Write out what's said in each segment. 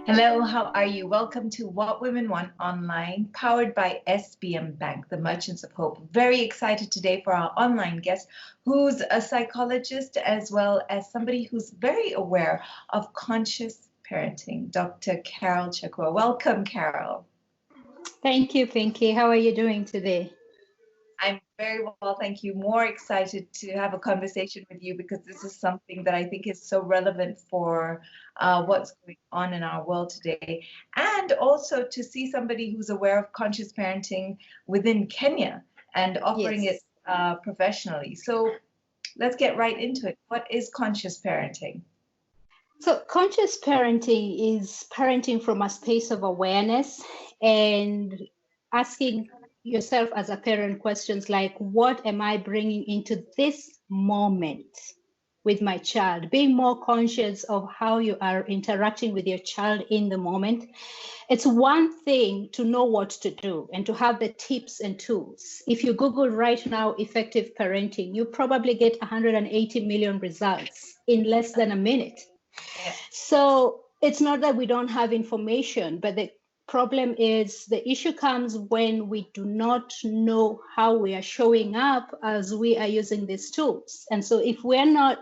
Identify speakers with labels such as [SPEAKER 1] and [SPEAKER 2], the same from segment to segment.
[SPEAKER 1] Hello, how are you? Welcome to What Women Want Online, powered by SBM Bank, the Merchants of Hope. Very excited today for our online guest, who's a psychologist as well as somebody who's very aware of conscious parenting, Dr. Carol Chakua. Welcome, Carol.
[SPEAKER 2] Thank you, Pinky. How are you doing today?
[SPEAKER 1] I'm very well, thank you. More excited to have a conversation with you because this is something that I think is so relevant for what's going on in our world today. And also to see somebody who's aware of conscious parenting within Kenya and offering it professionally. So let's get right into it. What is conscious parenting?
[SPEAKER 2] So conscious parenting is parenting from a space of awareness and asking yourself as a parent questions like, what am I bringing into this moment with my child? Being more conscious of how you are interacting with your child in the moment. It's one thing to know what to do and to have the tips and tools. If you Google right now effective parenting, you probably get 180 million results in less than a minute.
[SPEAKER 1] Yeah.
[SPEAKER 2] So it's not that we don't have information, but the problem is the issue comes when we do not know how we are showing up as we are using these tools. And so if we're not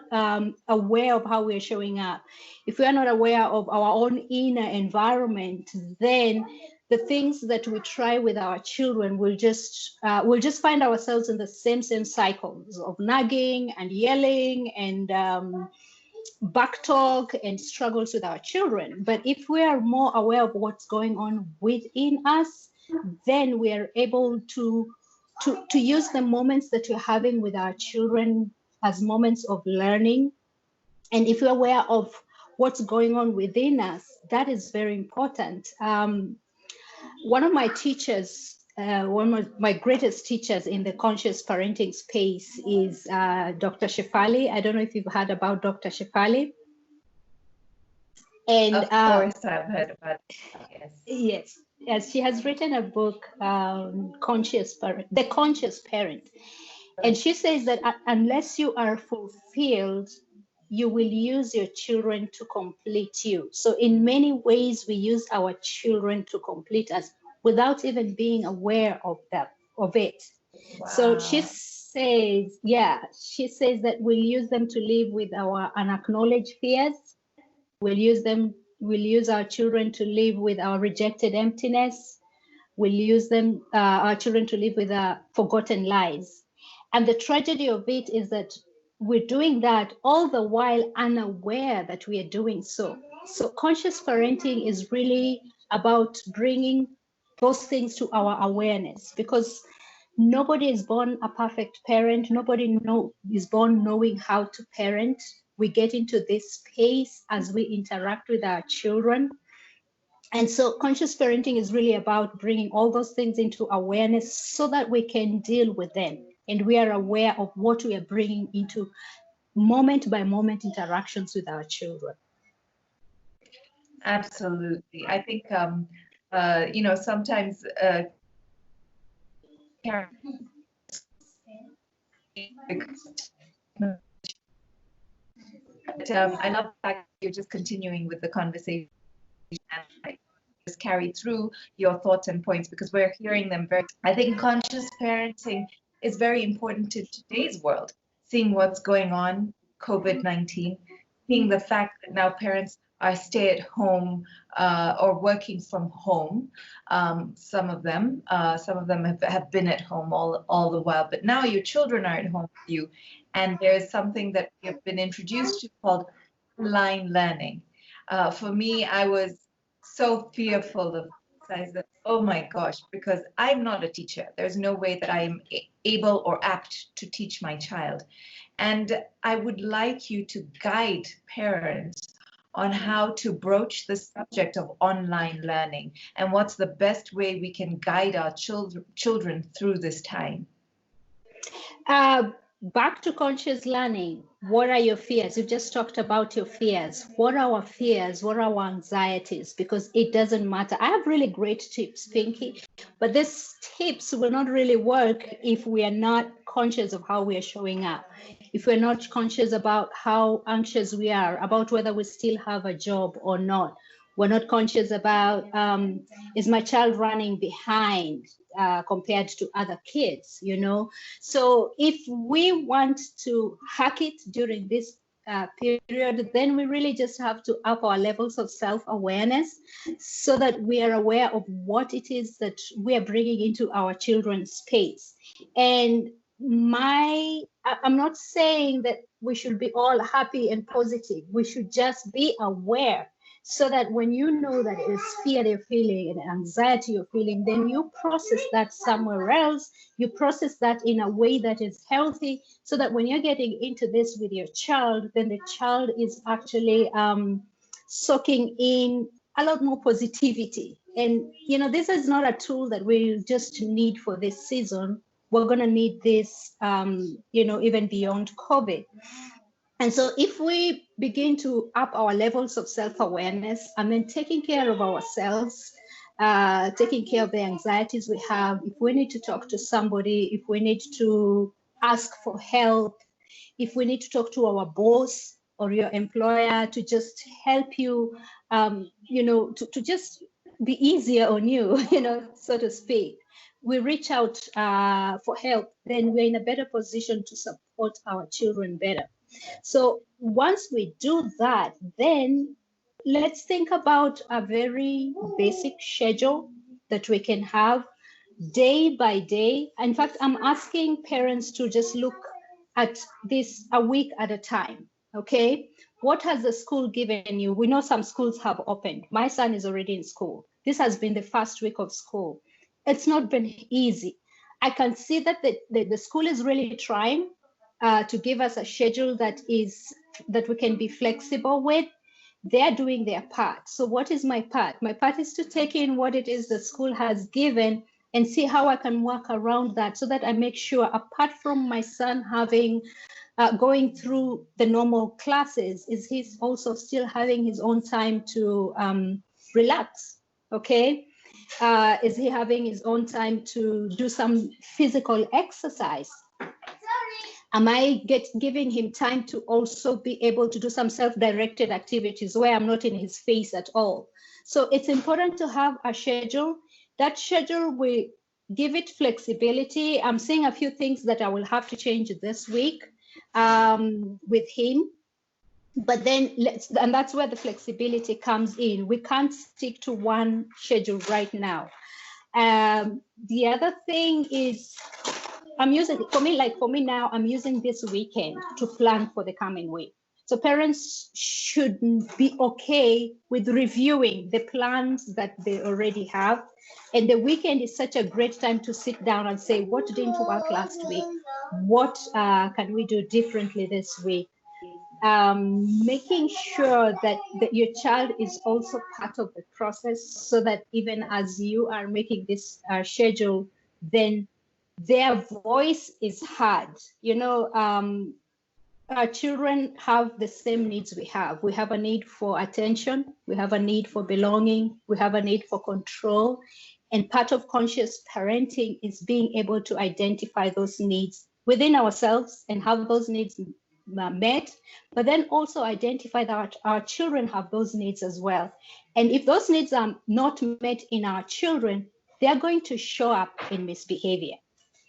[SPEAKER 2] aware of how we're showing up, if we're not aware of our own inner environment, then the things that we try with our children will just find ourselves in the same cycles of nagging and yelling and backtalk and struggles with our children. But if we are more aware of what's going on within us, then we are able to use the moments that we're having with our children as moments of learning. And if we're aware of what's going on within us, that is very important. One of my teachers, one of my greatest teachers in the conscious parenting space is Dr. Shefali. I don't know if you've heard about Dr. Shefali. And
[SPEAKER 1] of course, I've heard about it. Yes.
[SPEAKER 2] Yes. She has written a book, The Conscious Parent. And she says that unless you are fulfilled, you will use your children to complete you. So in many ways, we use our children to complete us without even being aware of it.
[SPEAKER 1] Wow.
[SPEAKER 2] So she says that we'll use them to live with our unacknowledged fears. We'll use our children to live with our rejected emptiness. We'll use our children to live with our forgotten lies. And the tragedy of it is that we're doing that all the while unaware that we are doing so. So conscious parenting is really about bringing those things to our awareness, because nobody is born a perfect parent. Nobody is born knowing how to parent. We get into this space as we interact with our children. And so conscious parenting is really about bringing all those things into awareness so that we can deal with them. And we are aware of what we are bringing into moment by moment interactions with our children.
[SPEAKER 1] Absolutely. I think, sometimes I love the fact that you're just continuing with the conversation and just carry through your thoughts and points, because we're hearing them I think conscious parenting is very important to today's world, seeing what's going on, COVID-19, seeing the fact that now parents are stay at home or working from home. Some of them have been at home all the while, but now your children are at home with you. And there's something that we have been introduced to called online learning. For me, I was so fearful of that, oh my gosh, because I'm not a teacher. There's no way that I'm able or apt to teach my child. And I would like you to guide parents on how to broach the subject of online learning and what's the best way we can guide our children through this time.
[SPEAKER 2] Back to conscious learning. What are your fears? You've just talked about your fears. What are our fears? What are our anxieties? Because it doesn't matter. I have really great tips, Pinky, but these tips will not really work if we are not conscious of how we are showing up. If we're not conscious about how anxious we are, about whether we still have a job or not, We're not conscious about, is my child running behind compared to other kids, you know? So if we want to hack it during this period, then we really just have to up our levels of self-awareness so that we are aware of what it is that we are bringing into our children's space. And I'm not saying that we should be all happy and positive. We should just be aware so that when you know that it is fear they're feeling and anxiety you're feeling, then you process that somewhere else. You process that in a way that is healthy so that when you're getting into this with your child, then the child is actually soaking in a lot more positivity. And, you know, this is not a tool that we just need for this season. We're going to need this, you know, even beyond COVID. And so if we begin to up our levels of self-awareness and then taking care of ourselves, taking care of the anxieties we have, if we need to talk to somebody, if we need to ask for help, if we need to talk to our boss or your employer to just help you, you know, to just be easier on you, you know, so to speak, we reach out for help, then we're in a better position to support our children better. So once we do that, then let's think about a very basic schedule that we can have day by day. In fact, I'm asking parents to just look at this a week at a time, okay? What has the school given you? We know some schools have opened. My son is already in school. This has been the first week of school. It's not been easy. I can see that the school is really trying to give us a schedule that we can be flexible with. They're doing their part. So what is my part? My part is to take in what it is the school has given and see how I can work around that so that I make sure, apart from my son having going through the normal classes, is he's also still having his own time to relax, okay? Is he having his own time to do some physical exercise? Am I giving him time to also be able to do some self-directed activities where I'm not in his face at all? So it's important to have a schedule. That schedule, we give it flexibility. I'm seeing a few things that I will have to change this week with him. But then and that's where the flexibility comes in. We can't stick to one schedule right now. The other thing is, I'm using, for me now, I'm using this weekend to plan for the coming week. So parents should be okay with reviewing the plans that they already have. And the weekend is such a great time to sit down and say, what didn't work last week? What can we do differently this week? Making sure that your child is also part of the process so that even as you are making this schedule, then their voice is heard. You know, our children have the same needs we have. We have a need for attention. We have a need for belonging. We have a need for control. And part of conscious parenting is being able to identify those needs within ourselves and have those needs met, but then also identify that our children have those needs as well. And if those needs are not met in our children, they are going to show up in misbehavior.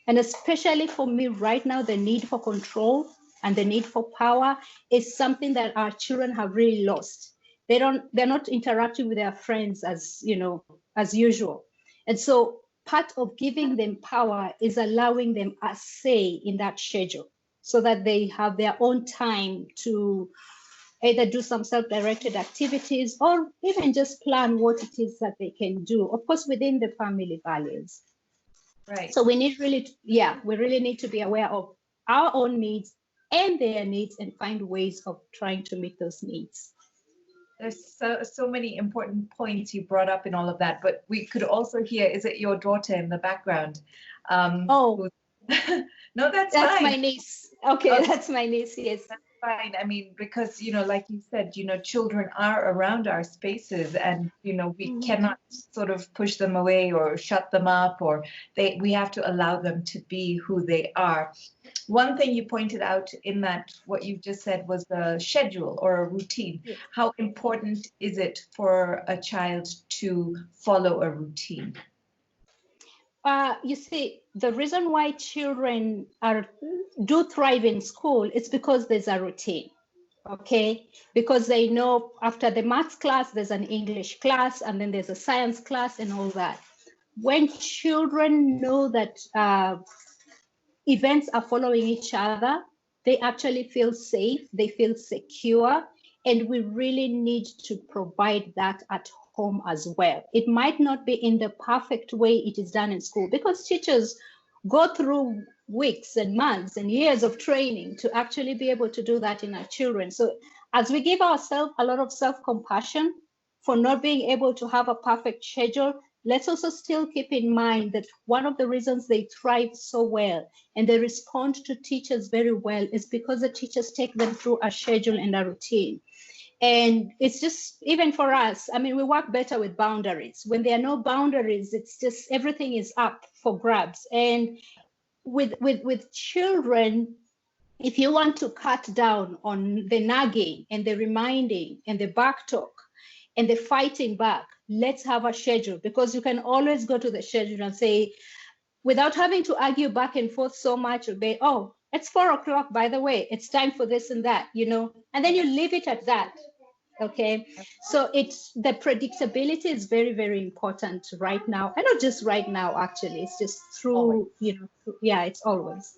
[SPEAKER 2] And especially for me right now, the need for control and the need for power is something that our children have really lost. They're not interacting with their friends as, you know, as usual. And so part of giving them power is allowing them a say in that schedule so that they have their own time to either do some self-directed activities or even just plan what it is that they can do, of course, within the family values.
[SPEAKER 1] Right.
[SPEAKER 2] So we need we really need to be aware of our own needs and their needs and find ways of trying to meet those needs.
[SPEAKER 1] There's so many important points you brought up in all of that, but we could also hear, is it your daughter in the background?
[SPEAKER 2] Oh,
[SPEAKER 1] no, that's
[SPEAKER 2] fine.
[SPEAKER 1] my
[SPEAKER 2] niece. Okay, that's my niece, yes.
[SPEAKER 1] That's fine. I mean, because, like you said, children are around our spaces and, we cannot sort of push them away or shut them up, or we have to allow them to be who they are. One thing you pointed out in that, what you just said, was the schedule or a routine.
[SPEAKER 2] Yes.
[SPEAKER 1] How important is it for a child to follow a routine?
[SPEAKER 2] You see, the reason why children do thrive in school is because there's a routine. Okay, because they know after the maths class, there's an English class, and then there's a science class and all that. When children know that events are following each other, they actually feel safe, they feel secure, and we really need to provide that at home as well. It might not be in the perfect way it is done in school, because teachers go through weeks and months and years of training to actually be able to do that in our children. So as we give ourselves a lot of self-compassion for not being able to have a perfect schedule, let's also still keep in mind that one of the reasons they thrive so well and they respond to teachers very well is because the teachers take them through a schedule and a routine. And it's just, even for us, I mean, we work better with boundaries. When there are no boundaries, it's just everything is up for grabs. And with children, if you want to cut down on the nagging and the reminding and the back talk and the fighting back, let's have a schedule, because you can always go to the schedule and say, without having to argue back and forth so much, obey, oh, it's 4 o'clock, by the way, it's time for this and that, and then you leave it at that. Okay, so it's the predictability is very, very important right now, and not just right now, actually, it's just through, it's always.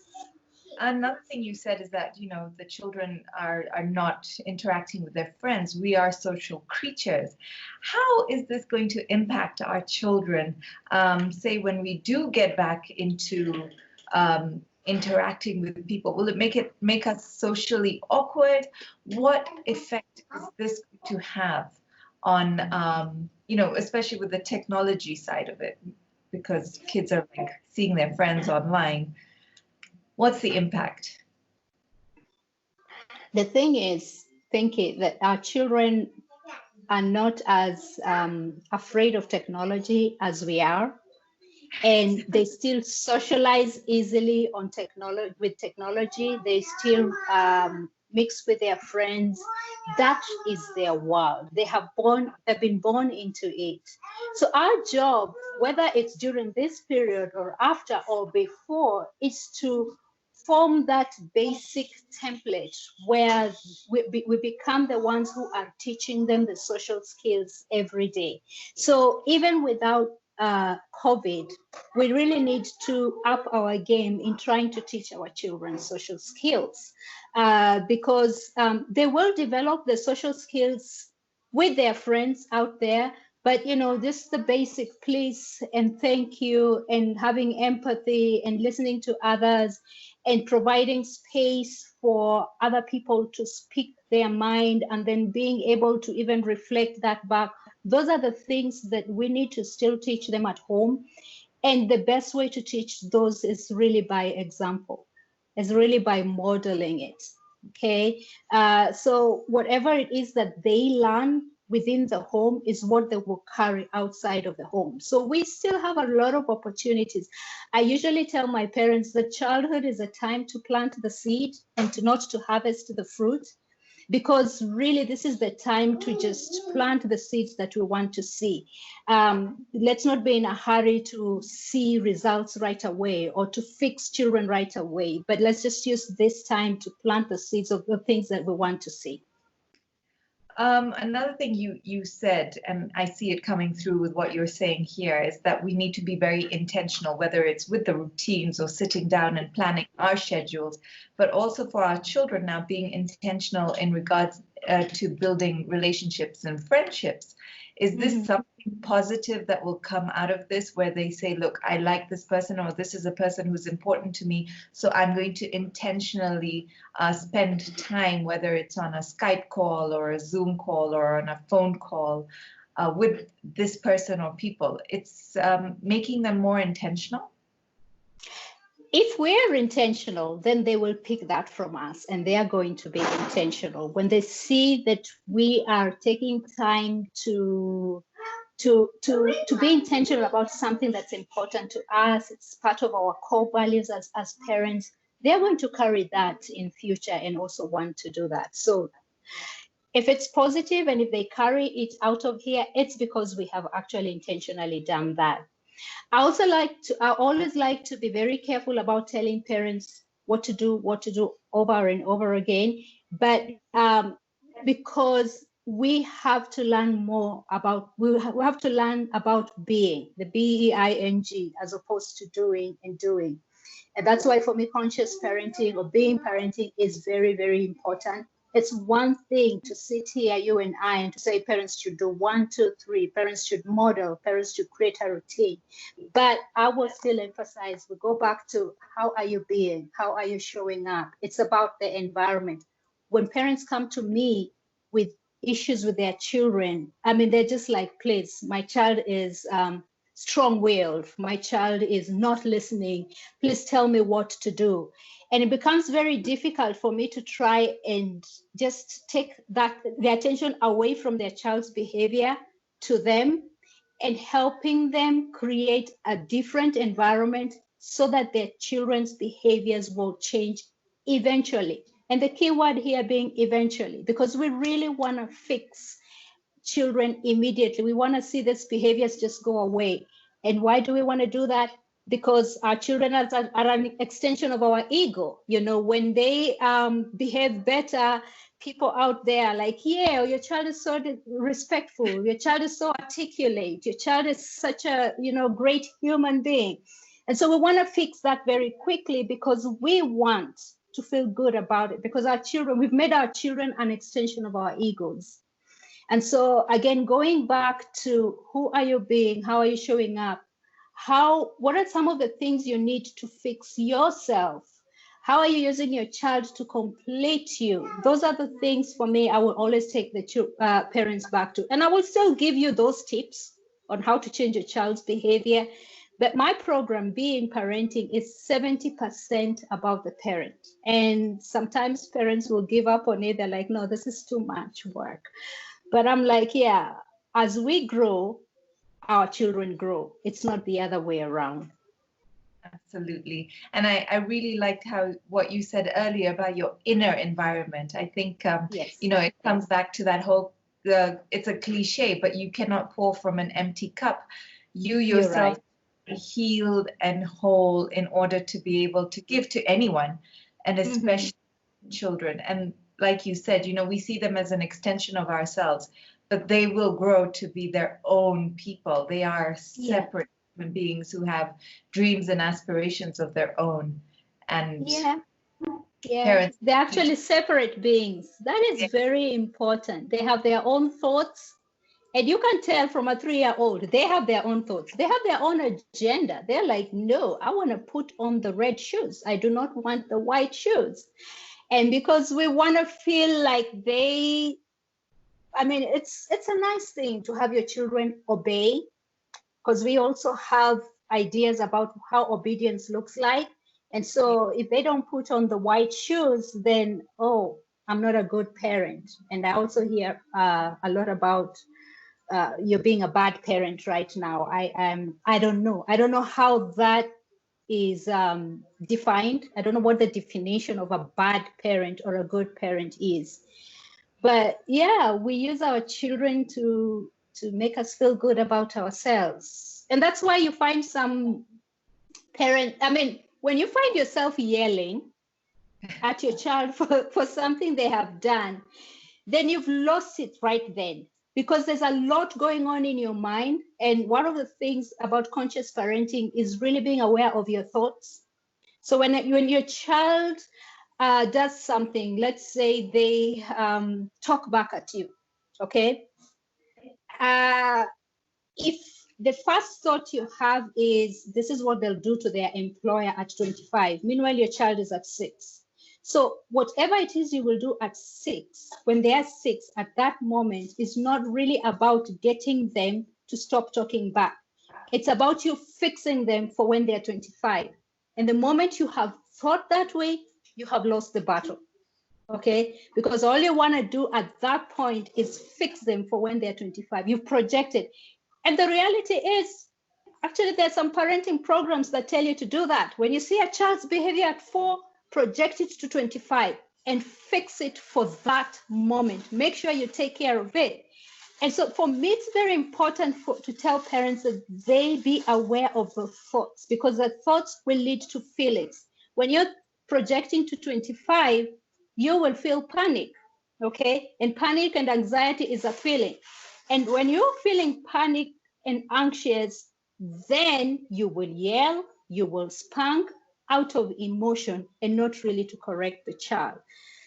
[SPEAKER 1] Another thing you said is that, the children are not interacting with their friends. We are social creatures. How is this going to impact our children, say, when we do get back into interacting with people? Will it make us socially awkward? What effect is this going to have on, especially with the technology side of it, because kids are like seeing their friends online? What's the impact?
[SPEAKER 2] The thing is, thinking that our children are not as afraid of technology as we are, and they still socialize easily on with technology. They still mix with their friends. That is their world. They've been born into it. So our job, whether it's during this period or after or before, is to form that basic template where we become the ones who are teaching them the social skills every day. So even without COVID, we really need to up our game in trying to teach our children social skills, because they will develop the social skills with their friends out there. But, just the basic please and thank you and having empathy and listening to others and providing space for other people to speak their mind and then being able to even reflect that back. Those are the things that we need to still teach them at home. And the best way to teach those is really by example, is really by modeling it. Okay. So whatever it is that they learn within the home is what they will carry outside of the home. So we still have a lot of opportunities. I usually tell my parents that childhood is a time to plant the seed and not to harvest the fruit, because really this is the time to just plant the seeds that we want to see. Let's not be in a hurry to see results right away or to fix children right away, but let's just use this time to plant the seeds of the things that we want to see.
[SPEAKER 1] Another thing you said, and I see it coming through with what you're saying here, is that we need to be very intentional, whether it's with the routines or sitting down and planning our schedules, but also for our children now being intentional in regards to building relationships and friendships. Is this something positive that will come out of this, where they say, look, I like this person, or this is a person who's important to me, so I'm going to intentionally spend time, whether it's on a Skype call or a Zoom call or on a phone call with this person or people? It's making them more intentional.
[SPEAKER 2] if we're intentional, then they will pick that from us, and they are going to be intentional when they see that we are taking time to be intentional about something that's important to us. It's part of our core values as parents. They're going to carry that in future and also want to do that. So if it's positive and if they carry it out of here, it's because we have actually intentionally done that. I always like to be very careful about telling parents what to do over and over again. But because we have to learn more about, we have to learn about being, the BEING, as opposed to doing and doing. And that's why for me, conscious parenting or being parenting is very, very important. It's one thing to sit here, you and I, and to say parents should do 1, 2, 3, parents should model, parents should create a routine. But I will still emphasize, we go back to how are you being? How are you showing up? It's about the environment. When parents come to me with issues with their children, I mean, they're just like, please, my child is strong-willed, my child is not listening, please tell me what to do. And it becomes very difficult for me to try and just take the attention away from their child's behavior to them and helping them create a different environment so that their children's behaviors will change eventually. And the key word here being eventually, because we really want to fix children immediately. We want to see these behaviors just go away. And why do we want to do that? Because our children are an extension of our ego. You know, when they behave better, people out there are like, yeah, your child is so respectful, your child is so articulate, your child is such a, you know, great human being. And so we want to fix that very quickly because we want to feel good about it, because our children, we've made our children an extension of our egos. And so again, going back to who are you being, how are you showing up, what are some of the things you need to fix yourself? How are you using your child to complete you? Those are the things for me I will always take the parents back to. And I will still give you those tips on how to change your child's behavior. But my program, Being Parenting, is 70% about the parent. And sometimes parents will give up on it. They're like, no, this is too much work. But I'm like, yeah, as we grow, our children grow. It's not the other way around.
[SPEAKER 1] Absolutely. And I really liked what you said earlier about your inner environment. I think,
[SPEAKER 2] yes.
[SPEAKER 1] you know, it comes back to that whole, it's a cliche, but you cannot pour from an empty cup. You yourself are healed and whole in order to be able to give to anyone, and especially children. And like you said, you know, we see them as an extension of ourselves, but they will grow to be their own people. They are separate human beings who have dreams and aspirations of their own. And parents,
[SPEAKER 2] they're actually separate beings. That is very important. They have their own thoughts. And you can tell from a 3-year-old, they have their own thoughts. They have their own agenda. They're like, no, I want to put on the red shoes. I do not want the white shoes. And because we want to feel like I mean, it's a nice thing to have your children obey, because we also have ideas about how obedience looks like. And so if they don't put on the white shoes, then, oh, I'm not a good parent. And I also hear a lot about you're being a bad parent right now. I don't know. I don't know how that is defined. I don't know what the definition of a bad parent or a good parent is. But yeah, we use our children to make us feel good about ourselves. And that's why you find some parents, I mean, when you find yourself yelling at your child for something they have done, then you've lost it right then, because there's a lot going on in your mind. And one of the things about conscious parenting is really being aware of your thoughts. So when your child does something, let's say they talk back at you, okay? If the first thought you have is, this is what they'll do to their employer at 25, meanwhile your child is at 6. So whatever it is you will do at 6, when they are 6, at that moment, is not really about getting them to stop talking back. It's about you fixing them for when they're 25. And the moment you have thought that way, you have lost the battle. Okay, because all you want to do at that point is fix them for when they're 25. You've projected. And the reality is, actually, there's some parenting programs that tell you to do that. When you see a child's behavior at 4, project it to 25 and fix it for that moment. Make sure you take care of it. And so for me, it's very important to tell parents that they be aware of the thoughts, because the thoughts will lead to feelings. When you're projecting to 25, you will feel panic, okay? And panic and anxiety is a feeling. And when you're feeling panic and anxious, then you will yell, you will spank out of emotion and not really to correct the child.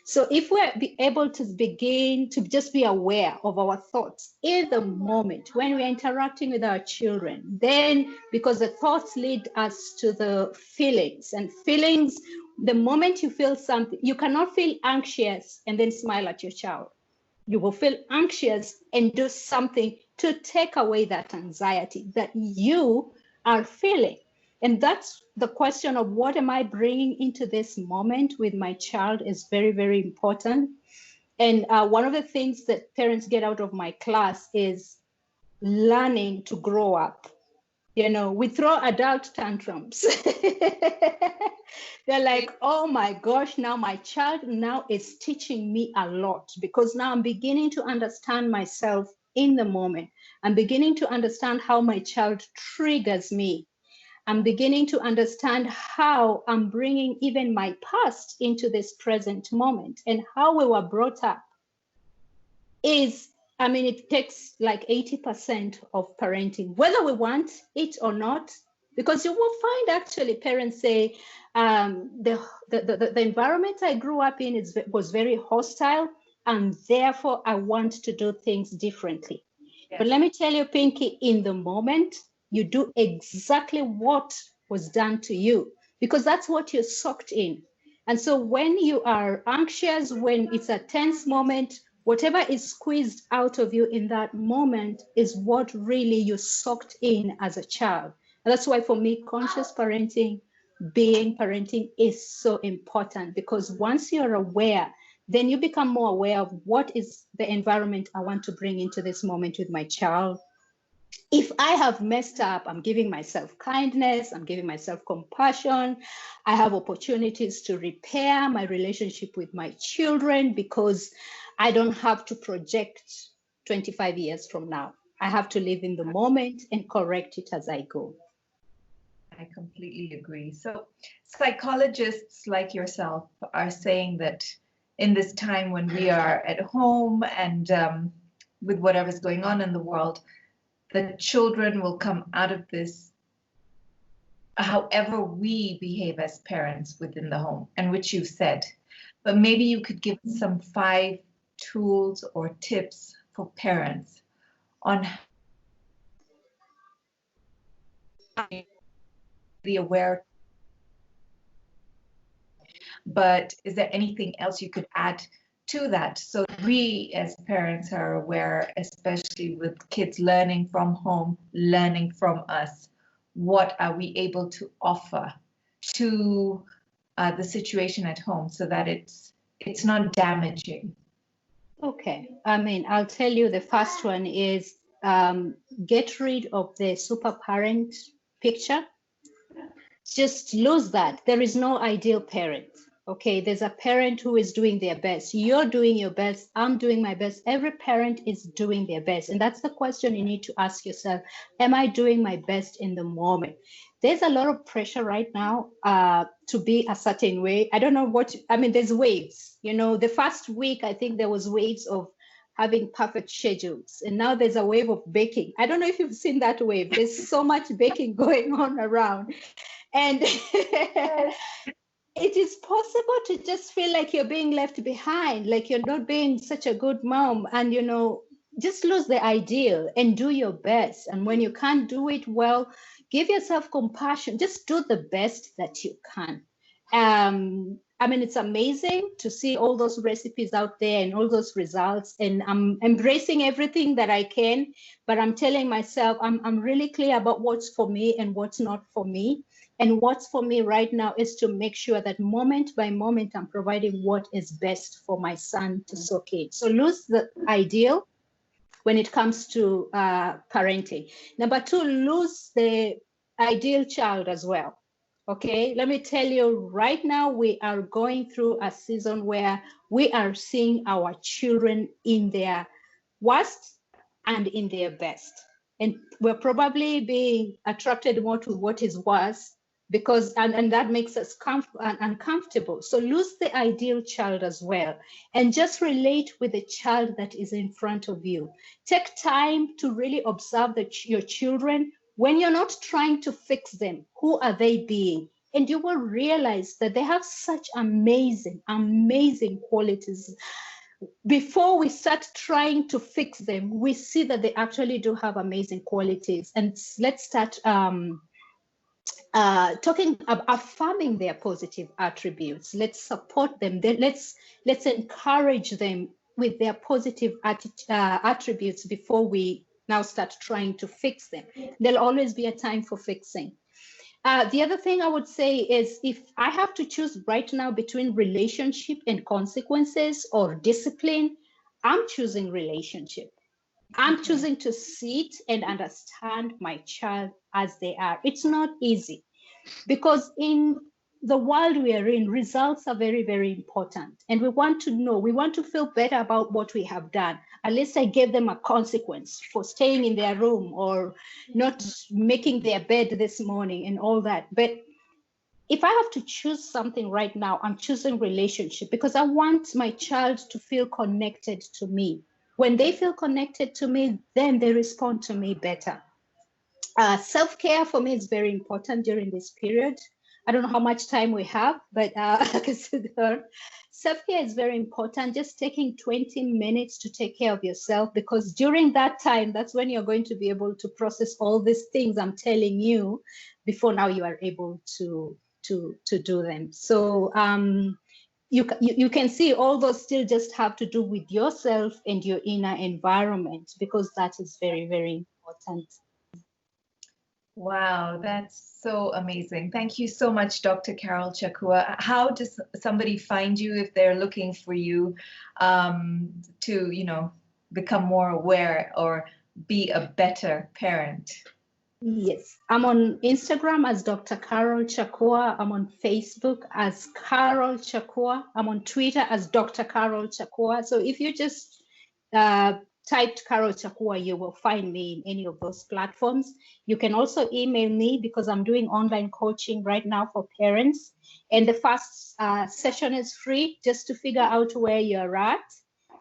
[SPEAKER 2] So if we're able to begin to just be aware of our thoughts in the moment when we're interacting with our children, then because the thoughts lead us to the feelings, and feelings, the moment you feel something, you cannot feel anxious and then smile at your child. You will feel anxious and do something to take away that anxiety that you are feeling. And that's the question of what am I bringing into this moment with my child is very, very important. And one of the things that parents get out of my class is learning to grow up. You know, we throw adult tantrums. They're like, oh my gosh, now my child now is teaching me a lot, because now I'm beginning to understand myself in the moment. I'm beginning to understand how my child triggers me. I'm beginning to understand how I'm bringing even my past into this present moment, and how we were brought up is, I mean, it takes like 80% of parenting, whether we want it or not, because you will find actually parents say, the environment I grew up in was very hostile, and therefore I want to do things differently. Yes. But let me tell you, Pinky, in the moment, you do exactly what was done to you, because that's what you're soaked in. And so when you are anxious, when it's a tense moment, whatever is squeezed out of you in that moment is what really you soaked in as a child. And that's why for me, conscious parenting, being parenting is so important, because once you're aware, then you become more aware of what is the environment I want to bring into this moment with my child. If I have messed up, I'm giving myself kindness, I'm giving myself compassion. I have opportunities to repair my relationship with my children, because I don't have to project 25 years from now. I have to live in the moment and correct it as I go.
[SPEAKER 1] I completely agree. So psychologists like yourself are saying that in this time when we are at home and with whatever's going on in the world, the children will come out of this however we behave as parents within the home, and which you said. But maybe you could give some 5 tools or tips for parents on how to be aware. But is there anything else you could add to that, so we as parents are aware, especially with kids learning from home, learning from us? What are we able to offer to the situation at home so that it's not damaging?
[SPEAKER 2] Okay, I mean, I'll tell you, the first one is get rid of the super parent picture. Just lose that. There is no ideal parent. Okay, there's a parent who is doing their best. You're doing your best. I'm doing my best. Every parent is doing their best. And that's the question you need to ask yourself. Am I doing my best in the moment? There's a lot of pressure right now to be a certain way. I don't know what, I mean, there's waves. You know, the first week, I think there was waves of having perfect schedules. And now there's a wave of baking. I don't know if you've seen that wave. There's so much baking going on around. And it is possible to just feel like you're being left behind, like you're not being such a good mom, and, you know, just lose the ideal and do your best. And when you can't do it well, give yourself compassion. Just do the best that you can. I mean, it's amazing to see all those recipes out there and all those results, and I'm embracing everything that I can, but I'm telling myself I'm really clear about what's for me and what's not for me. And what's for me right now is to make sure that moment by moment, I'm providing what is best for my son to soak in. So lose the ideal when it comes to parenting. Number two, lose the ideal child as well. Okay, let me tell you right now, we are going through a season where we are seeing our children in their worst and in their best. And we're probably being attracted more to what is worse because, and that makes us uncomfortable. So lose the ideal child as well and just relate with the child that is in front of you. Take time to really observe your children. When you're not trying to fix them, who are they being? And you will realize that they have such amazing, amazing qualities. Before we start trying to fix them, we see that they actually do have amazing qualities. And let's start affirming their positive attributes. Let's support them. Let's encourage them with their positive attributes before we now start trying to fix them. There'll always be a time for fixing. The other thing I would say is if I have to choose right now between relationship and consequences or discipline, I'm choosing relationship. I'm choosing to sit and understand my child as they are. It's not easy because in the world we are in, results are very, very important. And we want to know, we want to feel better about what we have done. At least I gave them a consequence for staying in their room or not making their bed this morning and all that. But if I have to choose something right now, I'm choosing relationship because I want my child to feel connected to me. When they feel connected to me, then they respond to me better. Self-care for me is very important during this period. I don't know how much time we have, but self-care is very important. Just taking 20 minutes to take care of yourself, because during that time, that's when you're going to be able to process all these things I'm telling you before now you are able to do them. So you can see all those still just have to do with yourself and your inner environment, because that is very, very important.
[SPEAKER 1] Wow, that's so amazing. Thank you so much, Dr. Carol Chakua. How does somebody find you if they're looking for you to, become more aware or be a better parent?
[SPEAKER 2] Yes, I'm on Instagram as Dr. Carol Chakua. I'm on Facebook as Carol Chakua. I'm on Twitter as Dr. Carol Chakua. So if you just typed Carol Chakua, you will find me in any of those platforms. You can also email me because I'm doing online coaching right now for parents. And the first session is free just to figure out where you're at.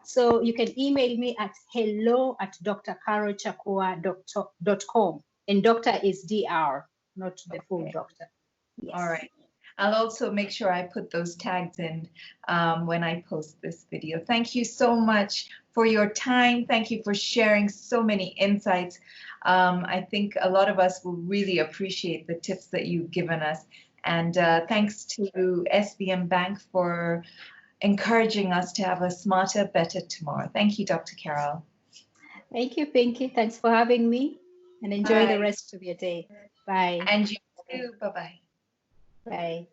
[SPEAKER 2] So you can email me at hello@drcarolchakua.com. And doctor is DR, not the full doctor. Yes.
[SPEAKER 1] All right. I'll also make sure I put those tags in when I post this video. Thank you so much for your time. Thank you for sharing so many insights. I think a lot of us will really appreciate the tips that you've given us. And thanks to SBM Bank for encouraging us to have a smarter, better tomorrow. Thank you, Dr. Carol.
[SPEAKER 2] Thank you, Pinky. Thanks for having me. And enjoy the rest of your day. Bye.
[SPEAKER 1] And you too. Bye-bye.
[SPEAKER 2] Bye.